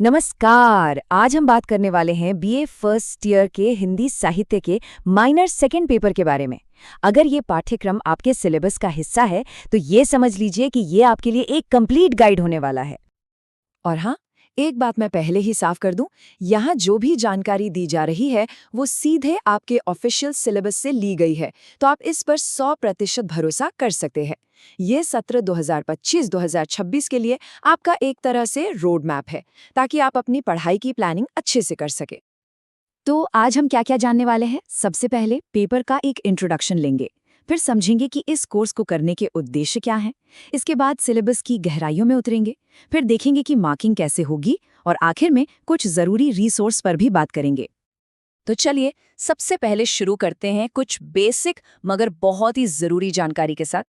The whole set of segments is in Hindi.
नमस्कार। आज हम बात करने वाले हैं बीए फर्स्ट ईयर के हिंदी साहित्य के माइनर सेकंड पेपर के बारे में। अगर ये पाठ्यक्रम आपके सिलेबस का हिस्सा है तो ये समझ लीजिए कि ये आपके लिए एक कंप्लीट गाइड होने वाला है। और हाँ, एक बात मैं पहले ही साफ कर दूं, यहाँ जो भी जानकारी दी जा रही है वो सीधे आपके ऑफिशियल सिलेबस से ली गई है, तो आप इस पर 100% भरोसा कर सकते हैं। ये सत्र 2025-2026 के लिए आपका एक तरह से रोड मैप है, ताकि आप अपनी पढ़ाई की प्लानिंग अच्छे से कर सके। तो आज हम क्या क्या जानने वाले हैं? सबसे पहले पेपर का एक इंट्रोडक्शन लेंगे, फिर समझेंगे कि इस कोर्स को करने के उद्देश्य क्या हैं। इसके बाद सिलेबस की गहराइयों में उतरेंगे, फिर देखेंगे कि मार्किंग कैसे होगी और आखिर में कुछ जरूरी रिसोर्स पर भी बात करेंगे। तो चलिए सबसे पहले शुरू करते हैं कुछ बेसिक मगर बहुत ही जरूरी जानकारी के साथ।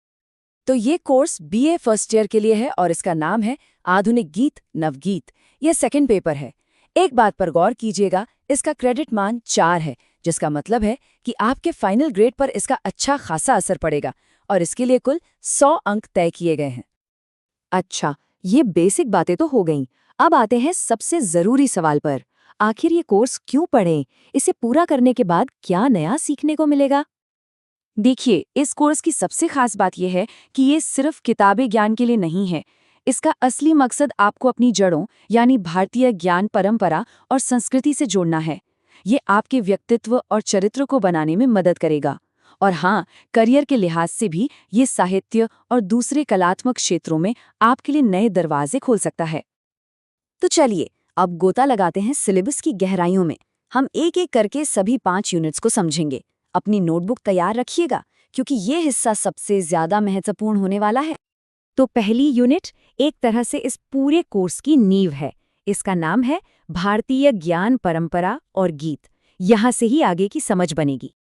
तो ये कोर्स बीए फर्स्ट ईयर के लिए है और इसका नाम है आधुनिक गीत नवगीत। यह सेकंड पेपर है। एक बात पर गौर कीजिएगा, इसका क्रेडिट मान 4 है, जिसका मतलब है कि आपके फाइनल ग्रेड पर इसका अच्छा खासा असर पड़ेगा और इसके लिए कुल 100 अंक तय किए गए हैं। अच्छा, ये बेसिक बातें तो हो गईं। अब आते हैं सबसे जरूरी सवाल पर। आखिर ये कोर्स क्यों पढ़ें? इसे पूरा करने के बाद क्या नया सीखने को मिलेगा? देखिए, इस कोर्स की सबसे खास बात यह है कि ये सिर्फ किताबी ज्ञान के लिए नहीं है। इसका असली मकसद आपको अपनी जड़ों यानी भारतीय ज्ञान परंपरा और संस्कृति से जोड़ना है। ये आपके व्यक्तित्व और चरित्र को बनाने में मदद करेगा। और हाँ, करियर के लिहाज से भी ये साहित्य और दूसरे कलात्मक क्षेत्रों में आपके लिए नए दरवाजे खोल सकता है। तो चलिए अब गोता लगाते हैं सिलेबस की गहराइयों में। हम एक एक करके सभी 5 यूनिट्स को समझेंगे। अपनी नोटबुक तैयार रखिएगा, क्योंकि ये हिस्सा सबसे ज्यादा महत्वपूर्ण होने वाला है। तो पहली यूनिट एक तरह से इस पूरे कोर्स की नींव है। इसका नाम है भारतीय ज्ञान परंपरा और गीत। यहाँ से ही आगे की समझ बनेगी।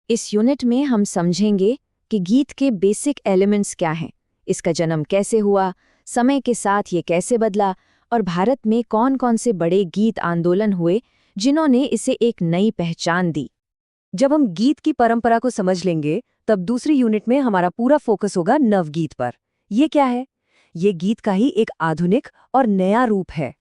इस यूनिट में हम समझेंगे कि गीत के बेसिक एलिमेंट्स क्या हैं, इसका जन्म कैसे हुआ, समय के साथ ये कैसे बदला और भारत में कौन कौन से बड़े गीत आंदोलन हुए जिन्होंने इसे एक नई पहचान दी। जब हम गीत की परंपरा को समझ लेंगे, तब दूसरी यूनिट में हमारा पूरा फोकस होगा नवगीत पर। ये क्या है? ये गीत का ही एक आधुनिक और नया रूप है।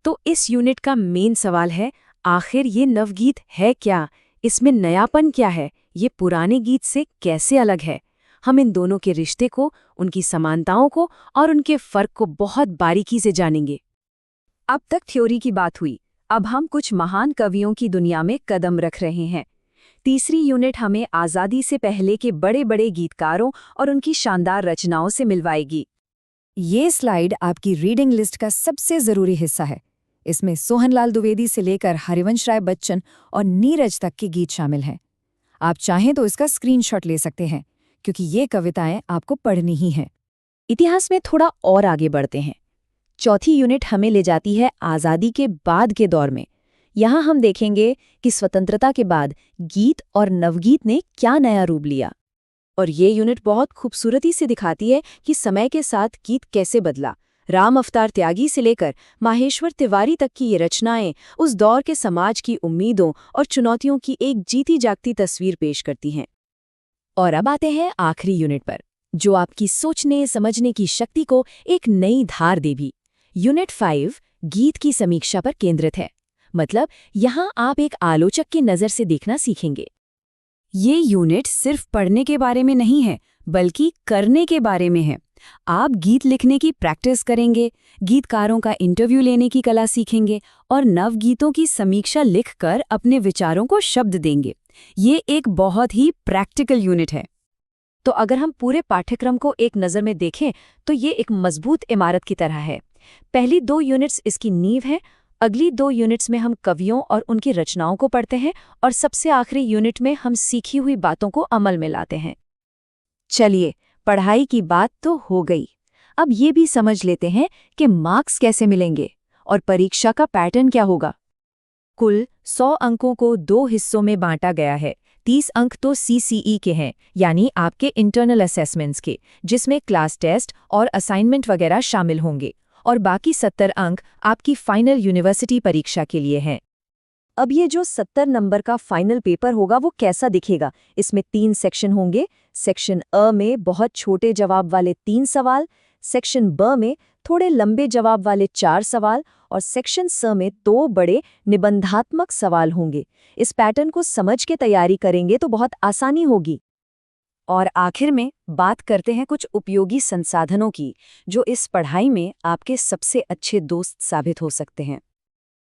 तो इस यूनिट का मेन सवाल है, आखिर ये नवगीत है क्या? इसमें नयापन क्या है? ये पुराने गीत से कैसे अलग है? हम इन दोनों के रिश्ते को, उनकी समानताओं को और उनके फर्क को बहुत बारीकी से जानेंगे। अब तक थ्योरी की बात हुई, अब हम कुछ महान कवियों की दुनिया में कदम रख रहे हैं। तीसरी यूनिट हमें आज़ादी से पहले के बड़े बड़े गीतकारों और उनकी शानदार रचनाओं से मिलवाएगी। ये स्लाइड आपकी रीडिंग लिस्ट का सबसे ज़रूरी हिस्सा है। इसमें सोहनलाल द्विवेदी से लेकर हरिवंश राय बच्चन और नीरज तक के गीत शामिल हैं। आप चाहें तो इसका स्क्रीनशॉट ले सकते हैं, क्योंकि ये कविताएं आपको पढ़नी ही हैं। इतिहास में थोड़ा और आगे बढ़ते हैं। चौथी यूनिट हमें ले जाती है आज़ादी के बाद के दौर में। यहाँ हम देखेंगे कि स्वतंत्रता के बाद गीत और नवगीत ने क्या नया रूप लिया। और ये यूनिट बहुत खूबसूरती से दिखाती है कि समय के साथ गीत कैसे बदला। राम अवतार त्यागी से लेकर माहेश्वर तिवारी तक की ये रचनाएं उस दौर के समाज की उम्मीदों और चुनौतियों की एक जीती जागती तस्वीर पेश करती हैं। और अब आते हैं आखिरी यूनिट पर, जो आपकी सोचने समझने की शक्ति को एक नई धार देगी। यूनिट 5 गीत की समीक्षा पर केंद्रित है। मतलब यहाँ आप एक आलोचक की नज़र से देखना सीखेंगे। ये यूनिट सिर्फ पढ़ने के बारे में नहीं है, बल्कि करने के बारे में है। आप गीत लिखने की प्रैक्टिस करेंगे, गीतकारों का इंटरव्यू लेने की कला सीखेंगे और नवगीतों की समीक्षा लिखकर अपने विचारों को शब्द देंगे। ये एक बहुत ही प्रैक्टिकल यूनिट है। तो अगर हम पूरे पाठ्यक्रम को एक नज़र में देखें तो ये एक मजबूत इमारत की तरह है। पहली 2 यूनिट्स इसकी नींव है, अगली 2 यूनिट्स में हम कवियों और उनकी रचनाओं को पढ़ते हैं और सबसे आखिरी यूनिट में हम सीखी हुई बातों को अमल में लाते हैं। चलिए, पढ़ाई की बात तो हो गई। अब ये भी समझ लेते हैं कि मार्क्स कैसे मिलेंगे और परीक्षा का पैटर्न क्या होगा। कुल 100 अंकों को 2 हिस्सों में बांटा गया है। 30 अंक तो सीसीई के हैं, यानी आपके इंटरनल असेसमेंट्स के, जिसमें क्लास टेस्ट और असाइनमेंट वगैरह शामिल होंगे, और बाकी 70 अंक आपकी फाइनल यूनिवर्सिटी परीक्षा के लिए हैं। अब ये जो 70 नंबर का फाइनल पेपर होगा वो कैसा दिखेगा? इसमें 3 सेक्शन होंगे। सेक्शन अ में बहुत छोटे जवाब वाले 3 सवाल, सेक्शन ब में थोड़े लंबे जवाब वाले 4 सवाल और सेक्शन स में 2 बड़े निबंधात्मक सवाल होंगे। इस पैटर्न को समझ के तैयारी करेंगे तो बहुत आसानी होगी। और आखिर में बात करते हैं कुछ उपयोगी संसाधनों की, जो इस पढ़ाई में आपके सबसे अच्छे दोस्त साबित हो सकते हैं।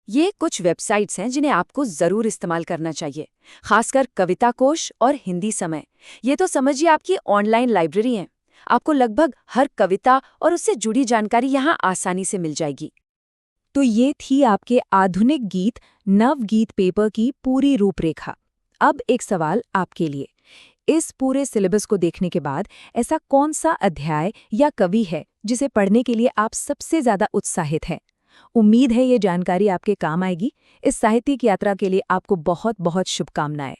ये कुछ वेबसाइट्स हैं जिन्हें आपको ज़रूर इस्तेमाल करना चाहिए, खासकर कविता कोश और हिंदी समय। ये तो समझिए आपकी ऑनलाइन लाइब्रेरी है। आपको लगभग हर कविता और उससे जुड़ी जानकारी यहाँ आसानी से मिल जाएगी। तो ये थी आपके आधुनिक गीत नवगीत पेपर की पूरी रूपरेखा। अब एक सवाल आपके लिए। इस पूरे सिलेबस को देखने के बाद ऐसा कौन सा अध्याय या कवि है जिसे पढ़ने के लिए आप सबसे ज़्यादा उत्साहित हैं? उम्मीद है ये जानकारी आपके काम आएगी। इस साहित्यिक यात्रा के लिए आपको बहुत बहुत शुभकामनाएं।